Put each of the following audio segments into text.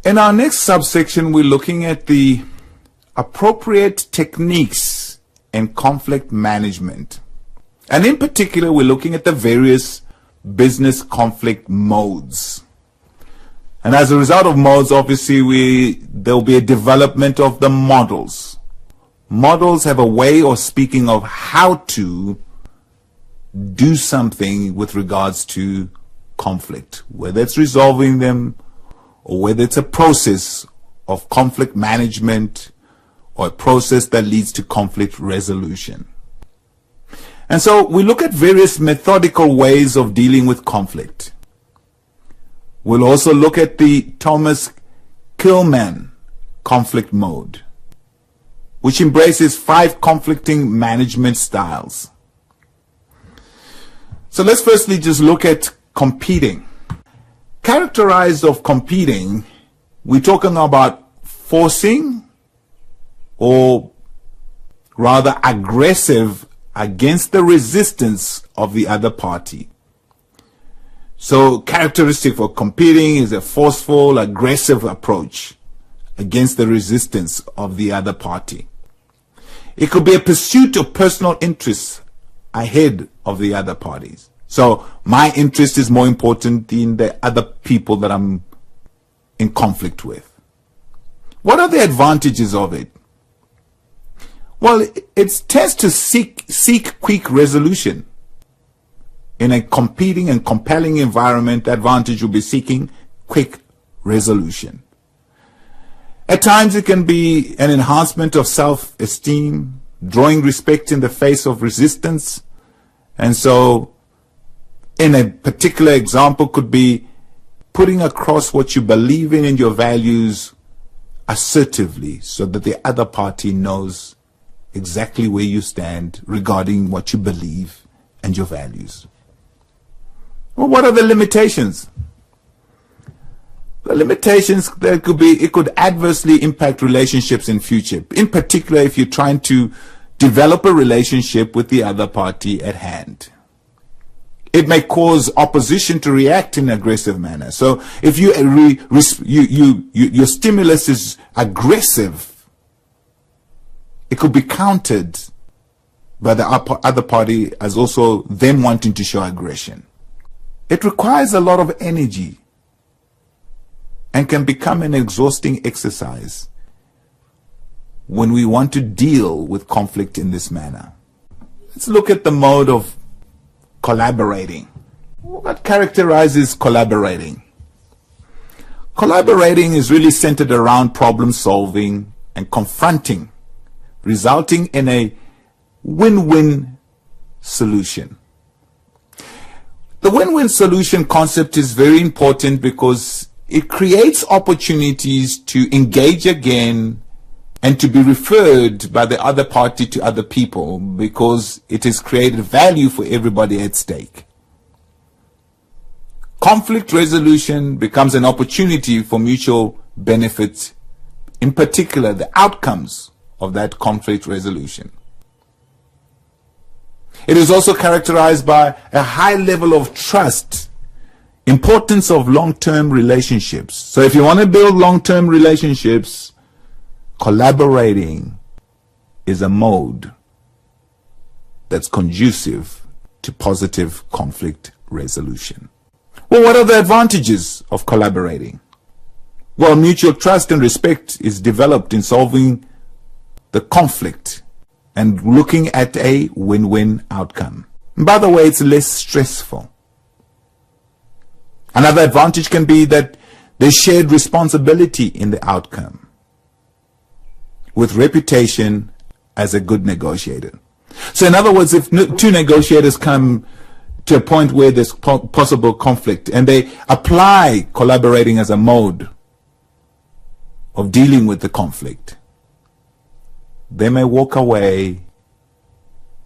In our next subsection, we're looking at the appropriate techniques in conflict management. And in particular, we're looking at the various business conflict modes. And as a result of modes, obviously, there'll be a development of the models. Models have a way of speaking of how to do something with regards to conflict, whether it's resolving them or whether it's a process of conflict management or a process that leads to conflict resolution. And so we look at various methodical ways of dealing with conflict. We'll also look at the Thomas Kilmann conflict mode, which embraces 5 conflicting management styles. So let's firstly just look at competing. Characterized of competing, we're talking about forcing or rather aggressive against the resistance of the other party. So characteristic for competing is a forceful, aggressive approach against the resistance of the other party. It could be a pursuit of personal interests ahead of the other parties. So my interest is more important than the other people that I'm in conflict with. What are the advantages of it? Well, it tends to seek quick resolution. In a competing and compelling environment, the advantage will be seeking quick resolution. At times it can be an enhancement of self-esteem, drawing respect in the face of resistance. And so in a particular example could be putting across what you believe in and your values assertively so that the other party knows exactly where you stand regarding what you believe and your values. Well, what are the limitations? The limitations that could be, it could adversely impact relationships in future. In particular, if you're trying to develop a relationship with the other party at hand. It may cause opposition to react in an aggressive manner. So if your stimulus is aggressive, it could be countered by the other party as also them wanting to show aggression. It requires a lot of energy and can become an exhausting exercise when we want to deal with conflict in this manner. Let's look at the mode of collaborating. What characterizes collaborating? Collaborating is really centered around problem solving and confronting, resulting in a win-win solution. The win-win solution concept is very important because it creates opportunities to engage again and to be referred by the other party to other people because it has created value for everybody at stake. Conflict resolution becomes an opportunity for mutual benefit, in particular the outcomes of that conflict resolution. It is also characterized by a high level of trust, importance of long-term relationships. So if you want to build long-term relationships, collaborating is a mode that's conducive to positive conflict resolution. Well, what are the advantages of collaborating? Well, mutual trust and respect is developed in solving the conflict and looking at a win-win outcome. And by the way, it's less stressful. Another advantage can be that there's shared responsibility in the outcome, with reputation as a good negotiator. So in other words, if two negotiators come to a point where there's possible conflict and they apply collaborating as a mode of dealing with the conflict, they may walk away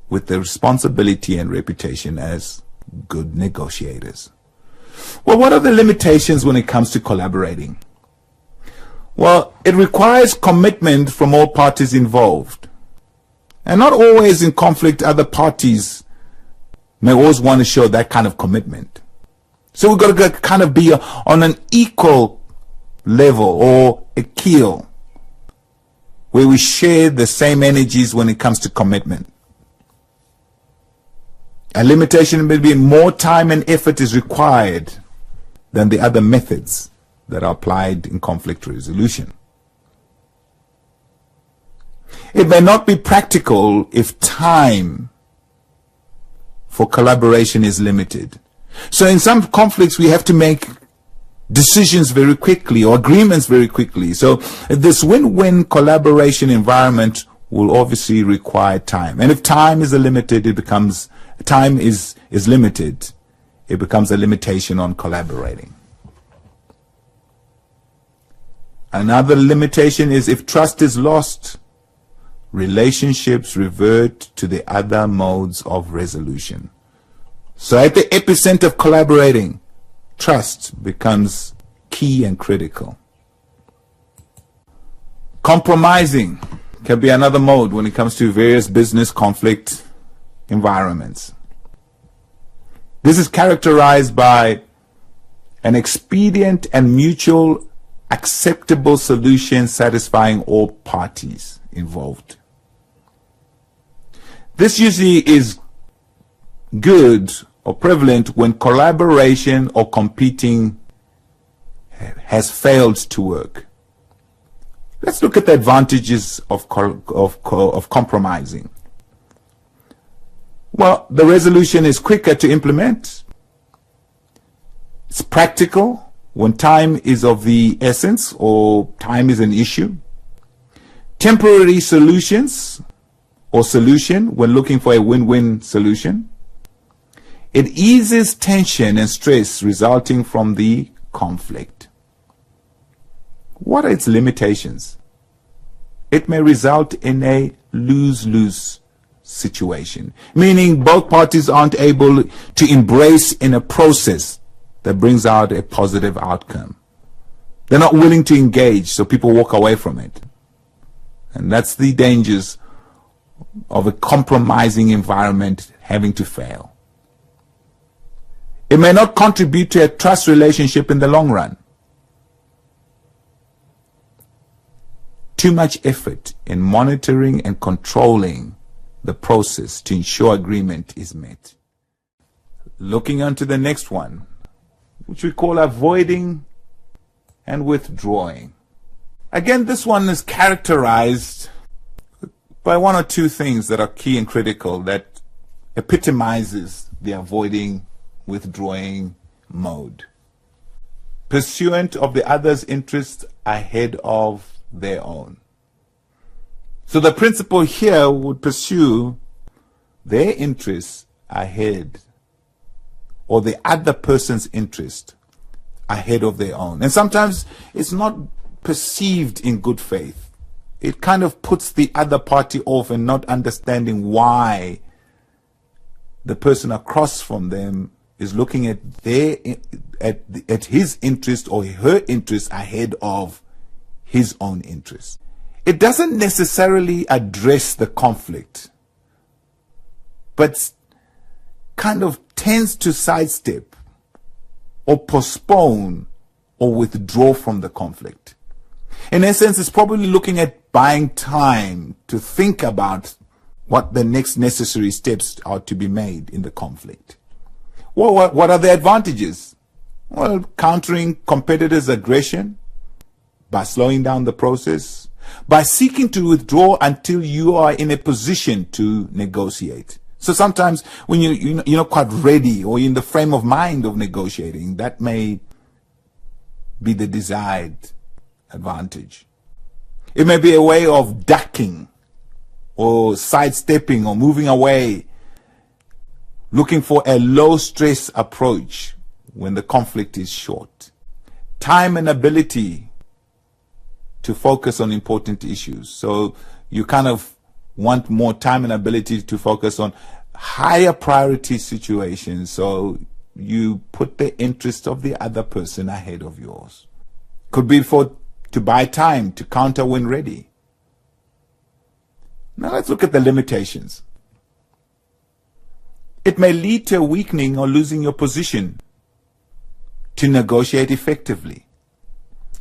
with the responsibility and reputation as good negotiators. Well, what are the limitations when it comes to collaborating? Well, it requires commitment from all parties involved. And not always in conflict, other parties may always want to show that kind of commitment. So we've got to kind of be on an equal level or a keel where we share the same energies when it comes to commitment. A limitation may be more time and effort is required than the other methods that are applied in conflict resolution. It may not be practical if time for collaboration is limited. So in some conflicts we have to make decisions very quickly or agreements very quickly. So this win-win collaboration environment will obviously require time. And if time is limited, it becomes a limitation on collaborating. Another limitation is if trust is lost, relationships revert to the other modes of resolution. So at the epicenter of collaborating, trust becomes key and critical. Compromising can be another mode when it comes to various business conflict environments. This is characterized by an expedient and mutual acceptable solution satisfying all parties involved. This usually is good or prevalent when collaboration or competing has failed to work. Let's look at the advantages of compromising. Well, the resolution is quicker to implement. It's practical when time is of the essence or time is an issue. Temporary solutions or solution when looking for a win-win solution. It eases tension and stress resulting from the conflict. What are its limitations? It may result in a lose-lose situation, meaning both parties aren't able to embrace in a process that brings out a positive outcome. They're not willing to engage, so people walk away from it. And that's the dangers of a compromising environment having to fail. It may not contribute to a trust relationship in the long run. Too much effort in monitoring and controlling the process to ensure agreement is met. Looking on to the next one, which we call avoiding and withdrawing. Again, this one is characterized by one or two things that are key and critical that epitomizes the avoiding, withdrawing mode. Pursuant of the other's interests ahead of their own. So the principle here would pursue their interests ahead, or the other person's interest ahead of their own. And sometimes it's not perceived in good faith. It kind of puts the other party off and not understanding why the person across from them is looking at at his interest or her interest ahead of his own interest. It doesn't necessarily address the conflict, but kind of tends to sidestep or postpone or withdraw from the conflict. In essence, it's probably looking at buying time to think about what the next necessary steps are to be made in the conflict. Well, what are the advantages? Well, countering competitors' aggression by slowing down the process, by seeking to withdraw until you are in a position to negotiate. So sometimes when you're not quite ready or in the frame of mind of negotiating, that may be the desired advantage. It may be a way of ducking or sidestepping or moving away, looking for a low-stress approach when the conflict is short. Time and ability to focus on important issues. So you kind of want more time and ability to focus on higher priority situations. So you put the interest of the other person ahead of yours. Could be to buy time to counter when ready. Now let's look at the limitations. It may lead to a weakening or losing your position to negotiate effectively.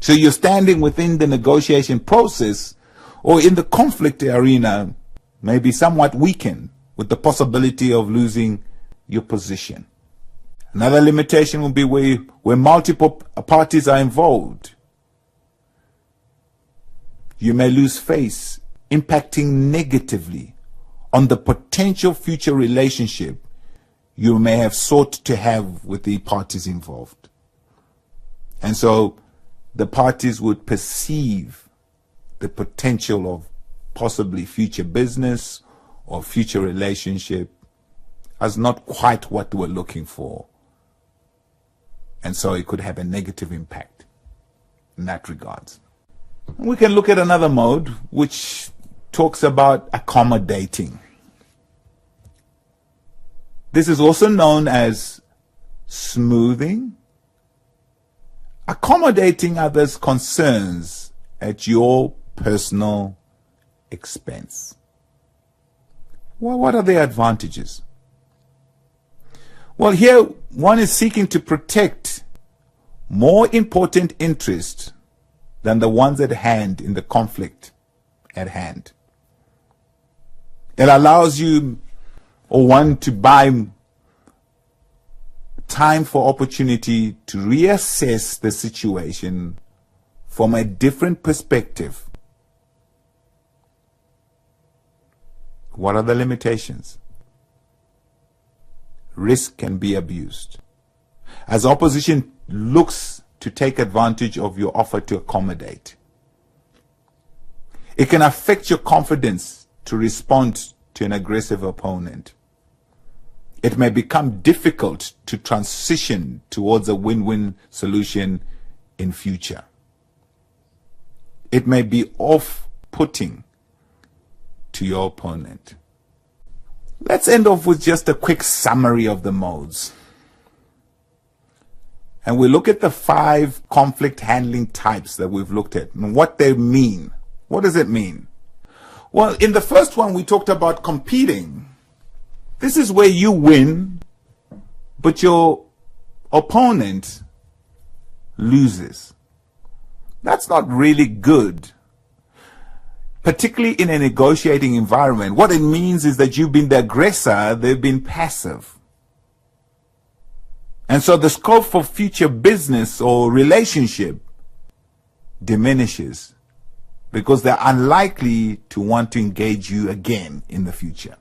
So you're standing within the negotiation process or in the conflict arena, maybe somewhat weakened with the possibility of losing your position. Another limitation will be where multiple parties are involved. You may lose face, impacting negatively on the potential future relationship you may have sought to have with the parties involved. And so the parties would perceive the potential of possibly future business or future relationship as not quite what they were looking for. And so it could have a negative impact in that regard. We can look at another mode which talks about accommodating. This is also known as smoothing, accommodating others' concerns at your personal expense. Well, what are the advantages? Well, here one is seeking to protect more important interests than the ones at hand in the conflict at hand. It allows you or one to buy time for opportunity to reassess the situation from a different perspective. What are the limitations? Risk can be abused, as opposition looks to take advantage of your offer to accommodate. It can affect your confidence to respond to an aggressive opponent. It may become difficult to transition towards a win-win solution in future. It may be off-putting to your opponent. Let's end off with just a quick summary of the modes. And we look at the 5 conflict handling types that we've looked at and what they mean. What does it mean? Well, in the first one, we talked about competing. This is where you win, but your opponent loses. That's not really good, particularly in a negotiating environment. What it means is that you've been the aggressor, they've been passive. And so the scope for future business or relationship diminishes because they're unlikely to want to engage you again in the future.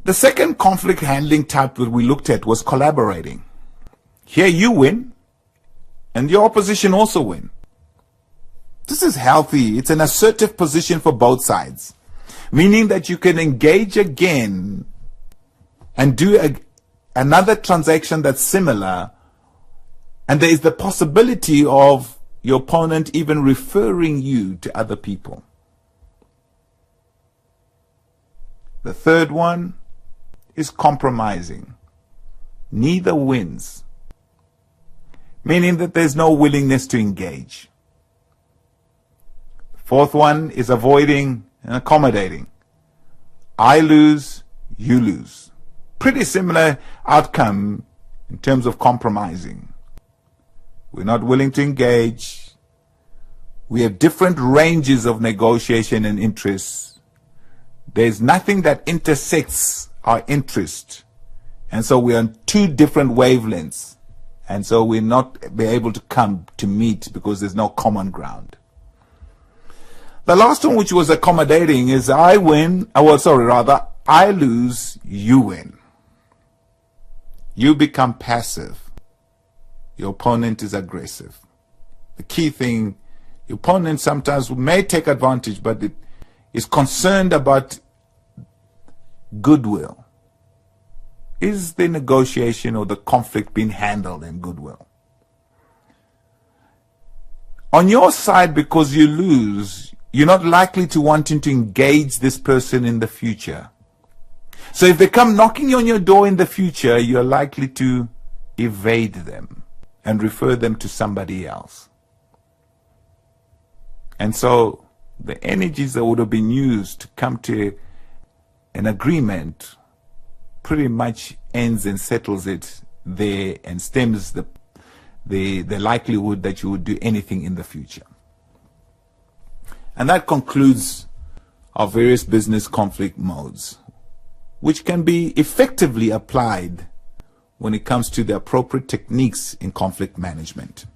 The second conflict handling type that we looked at was collaborating. Here you win and your opposition also win. This is healthy. It's an assertive position for both sides, meaning that you can engage again and do another transaction that's similar, and there is the possibility of your opponent even referring you to other people. The third one is compromising. Neither wins, meaning that there's no willingness to engage. Fourth one is avoiding and accommodating. I lose, you lose. Pretty similar outcome in terms of compromising. We're not willing to engage. We have different ranges of negotiation and interests. There's nothing that intersects our interest. And so we're on 2 different wavelengths. And so we're not be able to come to meet because there's no common ground. The last one, which was accommodating, is I win, I lose, you win. You become passive. Your opponent is aggressive. The key thing, your opponent sometimes may take advantage, but it is concerned about goodwill. Is the negotiation or the conflict being handled in goodwill? On your side, because you lose, you're not likely to wanting to engage this person in the future. So if they come knocking on your door in the future, you're likely to evade them and refer them to somebody else. And so the energies that would have been used to come to an agreement pretty much ends and settles it there and stems the likelihood that you would do anything in the future. And that concludes our various business conflict modes, which can be effectively applied when it comes to the appropriate techniques in conflict management.